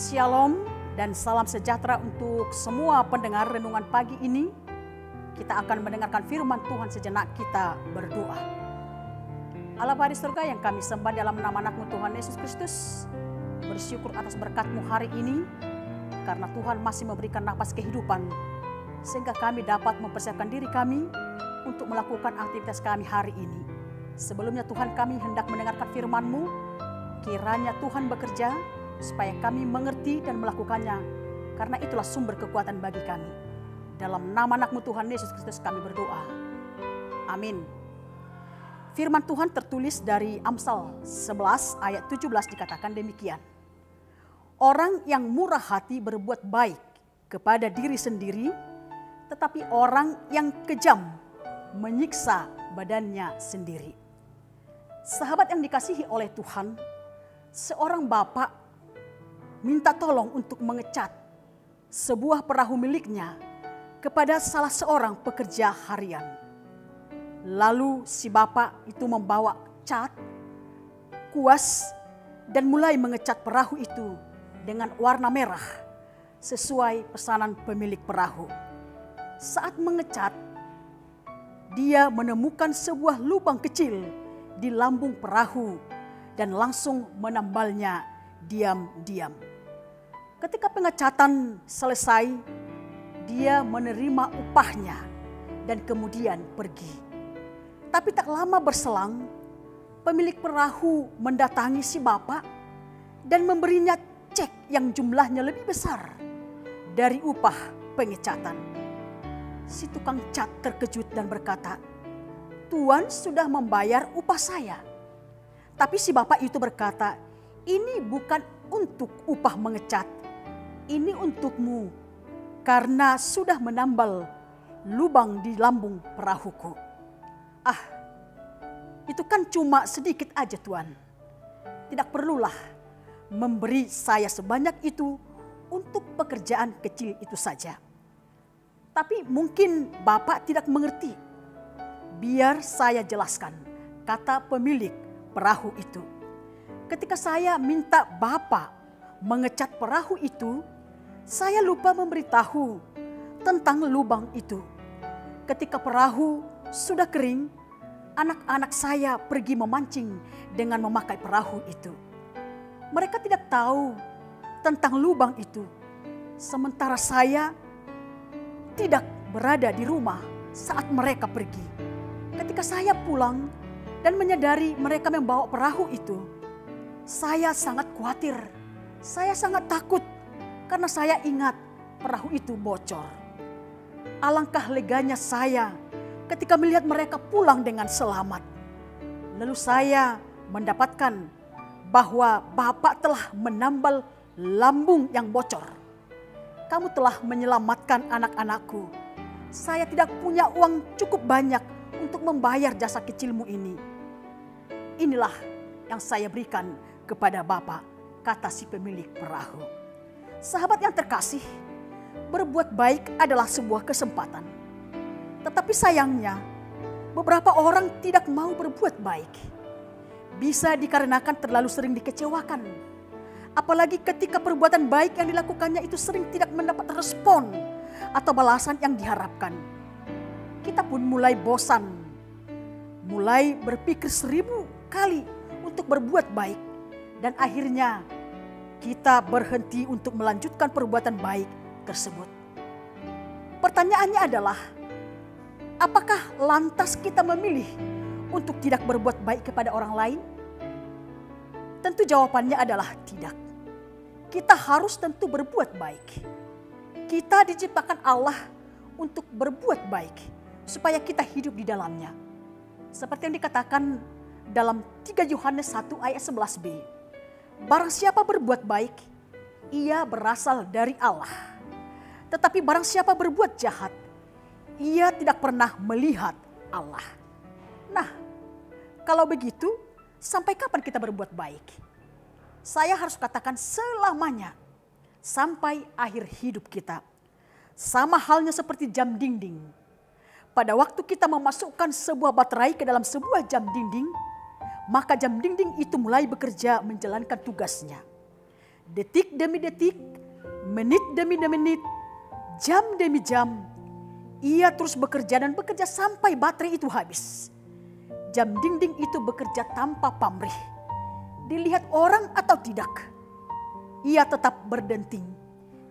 Shalom dan salam sejahtera untuk semua pendengar renungan pagi ini. Kita akan mendengarkan firman Tuhan sejenak, kita berdoa. Allah Bapa di surga yang kami sembah dalam nama anak-Mu Tuhan Yesus Kristus, bersyukur atas berkat-Mu hari ini, karena Tuhan masih memberikan nafas kehidupan, sehingga kami dapat mempersiapkan diri kami untuk melakukan aktivitas kami hari ini. Sebelumnya Tuhan, kami hendak mendengarkan firman-Mu, kiranya Tuhan bekerja supaya kami mengerti dan melakukannya, karena itulah sumber kekuatan bagi kami. Dalam nama anak-Mu Tuhan Yesus Kristus kami berdoa. Amin. Firman Tuhan tertulis dari Amsal 11 ayat 17 dikatakan demikian. Orang yang murah hati berbuat baik kepada diri sendiri, tetapi orang yang kejam menyiksa badannya sendiri. Sahabat yang dikasihi oleh Tuhan, seorang bapak minta tolong untuk mengecat sebuah perahu miliknya kepada salah seorang pekerja harian. Lalu si bapak itu membawa cat, kuas, dan mulai mengecat perahu itu dengan warna merah sesuai pesanan pemilik perahu. Saat mengecat, dia menemukan sebuah lubang kecil di lambung perahu dan langsung menambalnya diam-diam. Ketika pengecatan selesai, dia menerima upahnya dan kemudian pergi. Tapi tak lama berselang, pemilik perahu mendatangi si bapak dan memberinya cek yang jumlahnya lebih besar dari upah pengecatan. Si tukang cat terkejut dan berkata, "Tuan sudah membayar upah saya." Tapi si bapak itu berkata, "Ini bukan untuk upah mengecat, ini untukmu karena sudah menambal lubang di lambung perahuku." Ah, itu kan cuma sedikit aja Tuan. Tidak perlulah memberi saya sebanyak itu untuk pekerjaan kecil itu saja. Tapi mungkin Bapak tidak mengerti. Biar saya jelaskan, kata pemilik perahu itu. Ketika saya minta Bapak mengecat perahu itu, saya lupa memberitahu tentang lubang itu. Ketika perahu sudah kering, anak-anak saya pergi memancing dengan memakai perahu itu. Mereka tidak tahu tentang lubang itu, sementara saya tidak berada di rumah saat mereka pergi. Ketika saya pulang dan menyadari mereka membawa perahu itu, saya sangat khawatir, saya sangat takut karena saya ingat perahu itu bocor. Alangkah leganya saya ketika melihat mereka pulang dengan selamat. Lalu saya mendapatkan bahwa Bapak telah menambal lambung yang bocor. Kamu telah menyelamatkan anak-anakku. Saya tidak punya uang cukup banyak untuk membayar jasa kecilmu ini. Inilah yang saya berikan kepada Bapak, kata si pemilik perahu. Sahabat yang terkasih, berbuat baik adalah sebuah kesempatan. Tetapi sayangnya, beberapa orang tidak mau berbuat baik. Bisa dikarenakan terlalu sering dikecewakan. Apalagi ketika perbuatan baik yang dilakukannya itu sering tidak mendapat respon atau balasan yang diharapkan. Kita pun mulai bosan, mulai berpikir 1000 kali untuk berbuat baik. Dan akhirnya kita berhenti untuk melanjutkan perbuatan baik tersebut. Pertanyaannya adalah, apakah lantas kita memilih untuk tidak berbuat baik kepada orang lain? Tentu jawabannya adalah tidak. Kita harus tentu berbuat baik. Kita diciptakan Allah untuk berbuat baik, supaya kita hidup di dalamnya. Seperti yang dikatakan dalam 3 Yohanes 1 ayat 11b. Barang siapa berbuat baik, ia berasal dari Allah. Tetapi barang siapa berbuat jahat, ia tidak pernah melihat Allah. Nah, kalau begitu, sampai kapan kita berbuat baik? Saya harus katakan selamanya, sampai akhir hidup kita. Sama halnya seperti jam dinding. Pada waktu kita memasukkan sebuah baterai ke dalam sebuah jam dinding, maka jam dinding itu mulai bekerja menjalankan tugasnya. detik demi detik, menit demi menit, jam demi jam. Ia terus bekerja dan bekerja sampai baterai itu habis. Jam dinding itu bekerja tanpa pamrih. Dilihat orang atau tidak, ia tetap berdenting.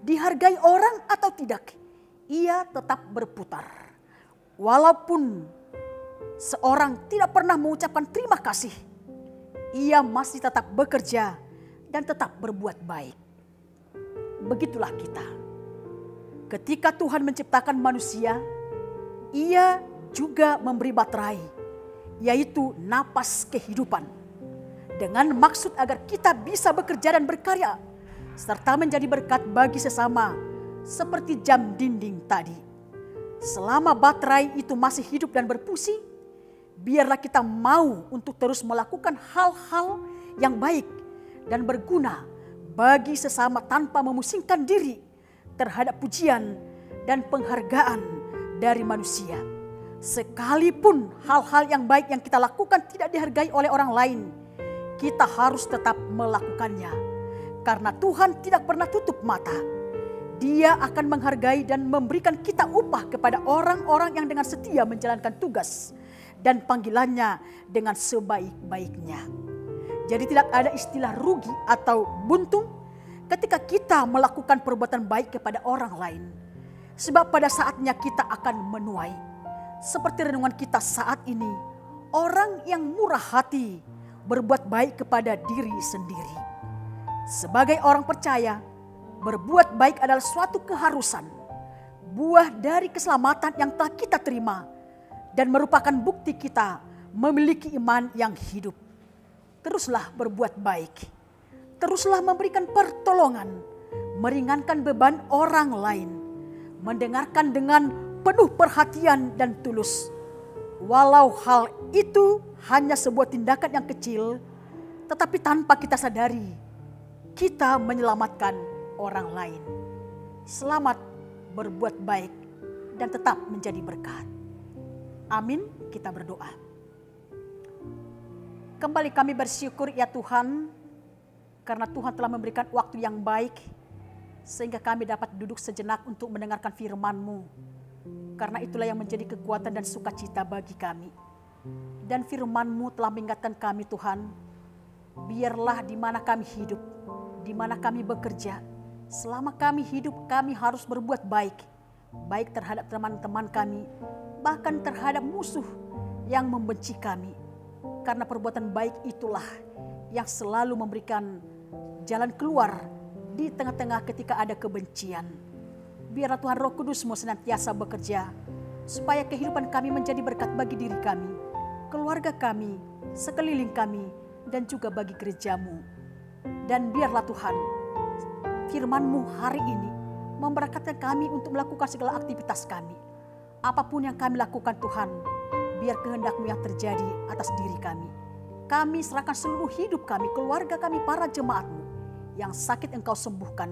Dihargai orang atau tidak, ia tetap berputar. Walaupun seorang tidak pernah mengucapkan terima kasih, ia masih tetap bekerja dan tetap berbuat baik. Begitulah kita. Ketika Tuhan menciptakan manusia, ia juga memberi baterai, yaitu napas kehidupan. Dengan maksud agar kita bisa bekerja dan berkarya, serta menjadi berkat bagi sesama, seperti jam dinding tadi. Selama baterai itu masih hidup dan berfungsi, biarlah kita mau untuk terus melakukan hal-hal yang baik dan berguna bagi sesama tanpa memusingkan diri terhadap pujian dan penghargaan dari manusia. Sekalipun hal-hal yang baik yang kita lakukan tidak dihargai oleh orang lain, kita harus tetap melakukannya. Karena Tuhan tidak pernah tutup mata. Dia akan menghargai dan memberikan kita upah kepada orang-orang yang dengan setia menjalankan tugas dan panggilannya dengan sebaik-baiknya. Jadi tidak ada istilah rugi atau buntung ketika kita melakukan perbuatan baik kepada orang lain. Sebab pada saatnya kita akan menuai. Seperti renungan kita saat ini, orang yang murah hati berbuat baik kepada diri sendiri. Sebagai orang percaya, berbuat baik adalah suatu keharusan, buah dari keselamatan yang telah kita terima, dan merupakan bukti kita memiliki iman yang hidup. Teruslah berbuat baik, teruslah memberikan pertolongan, meringankan beban orang lain, mendengarkan dengan penuh perhatian dan tulus. Walau hal itu hanya sebuah tindakan yang kecil, tetapi tanpa kita sadari, kita menyelamatkan orang lain. Selamat berbuat baik dan tetap menjadi berkat. Amin, kita berdoa. Kembali kami bersyukur ya Tuhan, karena Tuhan telah memberikan waktu yang baik, sehingga kami dapat duduk sejenak untuk mendengarkan firman-Mu. Karena itulah yang menjadi kekuatan dan sukacita bagi kami. Dan firman-Mu telah mengingatkan kami Tuhan, biarlah di mana kami hidup, di mana kami bekerja, selama kami hidup kami harus berbuat baik. Baik terhadap teman-teman kami, bahkan terhadap musuh yang membenci kami. Karena perbuatan baik itulah yang selalu memberikan jalan keluar di tengah-tengah ketika ada kebencian. Biarlah Tuhan Roh Kudus-Mu senantiasa bekerja, supaya kehidupan kami menjadi berkat bagi diri kami, keluarga kami, sekeliling kami, dan juga bagi gereja-Mu. Dan biarlah Tuhan, firman-Mu hari ini memberkati kami untuk melakukan segala aktivitas kami. Apapun yang kami lakukan Tuhan, biar kehendak-Mu yang terjadi atas diri kami. Kami serahkan seluruh hidup kami, keluarga kami, para jemaat-Mu. Yang sakit Engkau sembuhkan,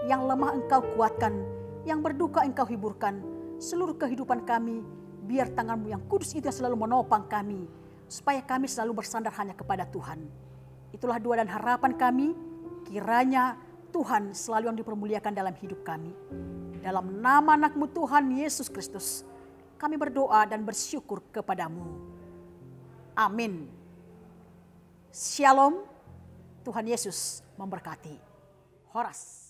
yang lemah Engkau kuatkan, yang berduka Engkau hiburkan. Seluruh kehidupan kami, biar tangan-Mu yang kudus itu selalu menopang kami, supaya kami selalu bersandar hanya kepada Tuhan. Itulah doa dan harapan kami, kiranya Tuhan selalu yang dipermuliakan dalam hidup kami. Dalam nama anak-Mu Tuhan Yesus Kristus, kami berdoa dan bersyukur kepada-Mu. Amin. Shalom, Tuhan Yesus memberkati. Horas.